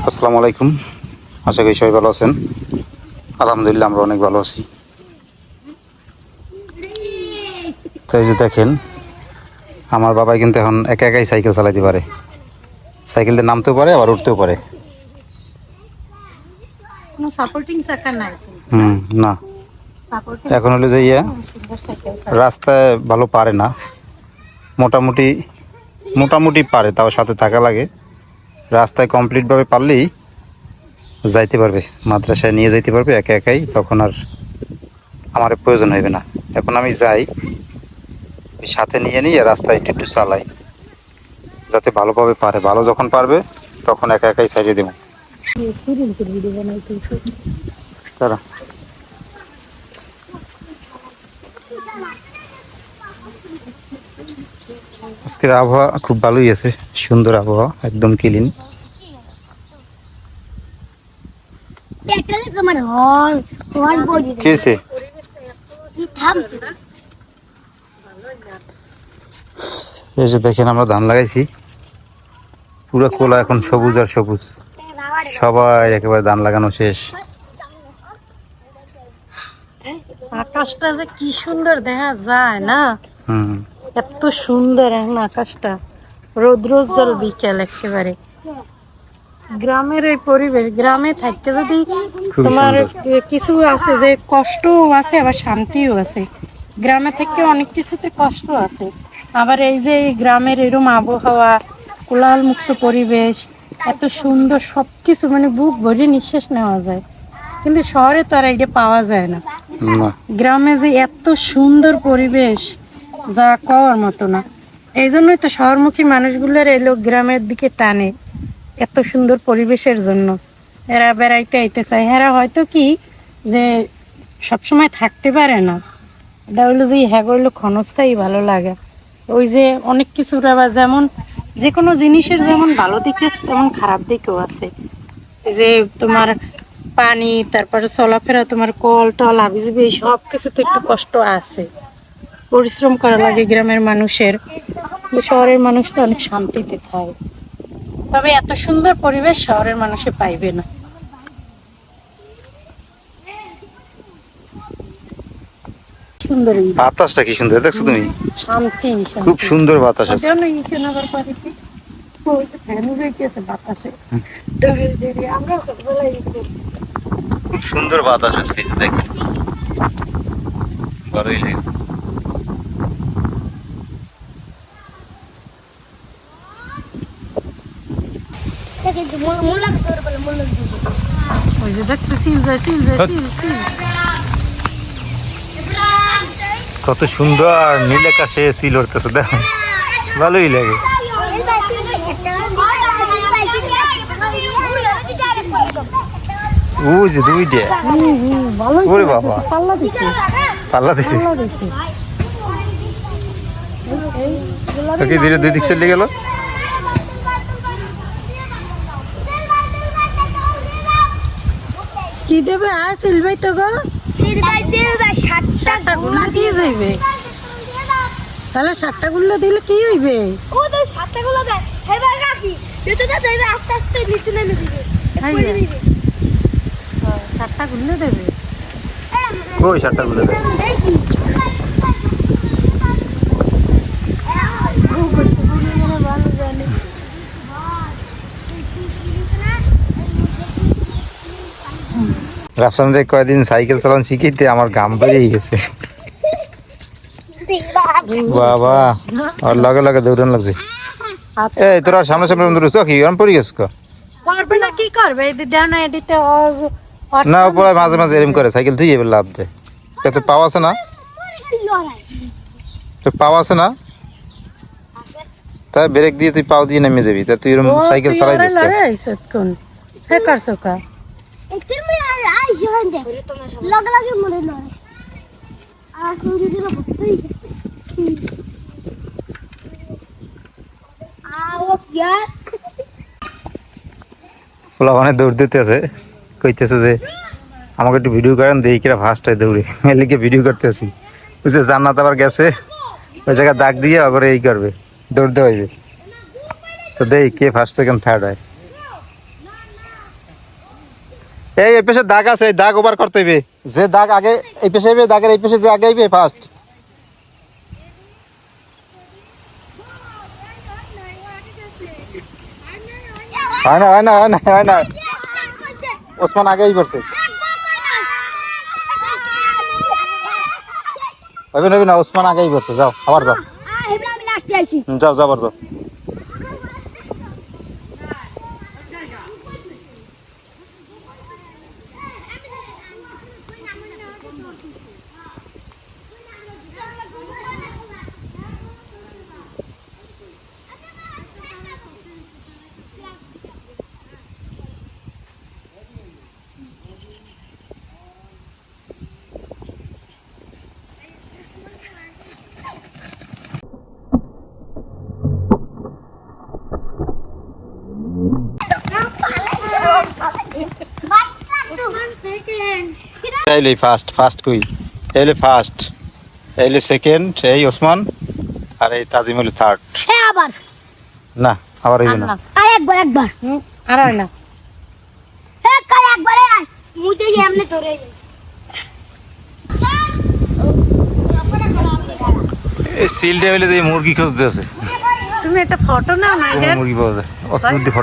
আসসালামু আলাইকুম, আশা করি সবাই ভালো আছেন। আলহামদুলিল্লাহ আমরা অনেক ভালো আছি। তো এই যে দেখেন, আমার বাবা কিন্তু এখন একা একাই সাইকেল চালাতে পারে, সাইকেল দিয়ে নামতেও পারে আবার উঠতেও পারে। কোনো সাপোর্টিং চাকা নাই না, সাপোর্টিং এখন হলো যে সুন্দর সাইকেল রাস্তায় ভালো পারে না, মোটামুটি মোটামুটি পারে, তাও সাথে থাকা লাগে। রাস্তায় কমপ্লিটভাবে পারলেই যাইতে পারবে, মাদ্রাসায় নিয়ে যাইতে পারবে একা একাই, তখন আর আমার প্রয়োজন হইবে না। এখন আমি যাই ওই সাথে নিয়ে নিয়ে রাস্তায় একটু একটু চালাই, যাতে ভালোভাবে পারে। ভালো যখন পারবে তখন একা একাই ছাড়িয়ে দেবো। রিলসের ভিডিও বানাইতেছে। তারা আজকের আবহাওয়া খুব ভালোই আছে, সুন্দর আবহাওয়া, একদম ক্লিন। কেছে এই যে দেখেন, আমরা ধান লাগাইছি, পুরো কোলা এখন সবুজ আর সবুজ, সবাই একেবারে ধান লাগানো শেষ। আকাশটা যে কি সুন্দর দেখা যায় না, হুম, এত সুন্দর এখন আকাশটা, রৌদ্রোজ্জ্বল বিকেল একেবারে। গ্রামের এই পরিবেশ, গ্রামে থাকতে যদি খুবই তোমার সুন্দর। কিছু আছে যে কষ্টও আছে আবার শান্তিও আছে। গ্রামে থেকে অনেক কিছুতে কষ্ট আছে, আবার এই যে এই গ্রামের এরকম আবহাওয়া, কোলাহল মুক্ত পরিবেশ, এত সুন্দর সবকিছু, মানে বুক ভরে নিঃশ্বাস নেওয়া যায়। কিন্তু শহরে তো আর এটা পাওয়া যায় না। না, গ্রামে যে এত সুন্দর পরিবেশ, যা কওয়ার মতো না। এই জন্যই তো শহরমুখী মানুষগুলোর এলো গ্রামের দিকে টানে, এত সুন্দর পরিবেশের জন্য। এরা বেড়াইতে আইতে চায়, এরা হয়তো কি যে সবসময় থাকতে পারে না, এটা হইলো যে হ্যাঁ হইলো ক্ষণস্থায়ী ভালো লাগে। ওই যে অনেক কিছুর আবার যেমন যে কোনো জিনিসের যেমন ভালো দিক আছে তেমন খারাপ দিকও আছে। এই যে তোমার পানি, তারপরে চলাফেরা, তোমার কল টল আবিজাবি, এই সব কিছুতে একটু কষ্ট আছে, পরিশ্রম করা লাগে গ্রামের মানুষের। শহরের মানুষ তো অনেক শান্তিতে থাকে, তবে এত সুন্দর পরিবেশ শহরের মানুষে পাইবে না। সুন্দর এই বাতাসটা কি সুন্দর দেখছো তুমি, শান্তি খুব শান্তি। সুন্দর বাতাস আছে। ওজন্য ইসেনগর পারে কি ওই যে ফ্যান উড়াইতেছে বাতাসে, তবে যদি আমরা ছোটবেলায় খুব সুন্দর বাতাস আছে, এই যে দেখেন, ভালোই লাগে। ওই যে দেখতে সিল যায় সিল যায় সিল সিল। কত সুন্দর নীল আকাশে সিল উঠতেছে, দেখো ভালোই লাগে। ওই যে দুইটা, ভালোই ওরে বাবা, পাল্লা দিছে পাল্লা দিছে। পাল্লা দিছে। তো কি ধীরে দুই দিক চলে গেল। কি দেবে সিল ভাই তো গো, সাতটা গুল্লা দিয়ে যাইবে, তাহলে 7টা গুল্লা দিলে কি হইবে? ও তো 7টা গুলো দেয় এবার রাখি যেতে যেতে এবার আস্তে আস্তে নিচে নেমে দিবে করে দিবে। 7টা গুল্লা দেবে। ওই সাতটা গুলো দেয়। রাফসান রে কয়দিন সাইকেল চালান শিখিতে আমার গাম বেরিয়ে গেছে বাবা, আর লগে লগে দৌড়ান লাগছে। এই তোরা সামনে সামনে দৌড়ছ কি গরম পড়ে গেছ? করবে না, কি করবে? এই দেও না এডিতে না, ওপরে মাঝে মাঝে এরম করে সাইকেল তুই এবার লাভ দে। তো পাও আছে না, তো পাও আছে না, তাই ব্রেক দিয়ে তুই পাও দিয়ে নেমে যাবি। তা তুই এরম সাইকেল চালাই দিস কেন? কোন হে করছো কা একটু মে আই জয়েন দে লগ লাগে মরে লয় আর সুরি দিলো বই আও ইয়ার ফলা মানে দৌড় দিতে আছে, কইতেছে যে আমাকে একটু ভিডিও করেন, দেখি কিরা ফার্স্ট হয় দৌড়ে। এলিকে ভিডিও করতেছি, বুঝছে জান্নাত আবার গেছে ওই জায়গায় দাগ দিয়ে আবার এই করবে, দৌড়তে হইবে। তো দেখি কে ফার্স্ট সেকেন্ড থার্ড হয়। এই পেশে দাগ আছে, এই দাগ ওভার করতে হইবে। যে দাগ আগে এই পেশে আইবে, দাগের এই পেশে যে আগে আইবে ফার্স্ট। হয় না, হয় না, হয় না, হয় না। ওসমান আগেই করছে। হবে না, হবে না, ওসমান আগেই করছে। যাও, আবার যাও। আমি লাস্টে আইছি। যাও, যাও, আবার যাও। এইলে ফার্স্ট, ফার্স্ট কই? এইলে ফার্স্ট, এইলে সেকেন্ড, এই ওসমান, আর এই তাজিম হলো থার্ড। হ্যাঁ আবার না, আবার হইবে না। আর একবার একবার আর হয় না। হ্যাঁ কাল একবার আয় মুতে এমনি ধরে এই সিল ডেভিলে যে মুরগি খুঁজতে আছে। তুমি একটা ফটো নাও না এটার। মুরগি পাওয়া যায়, অসুবিধা ফটো।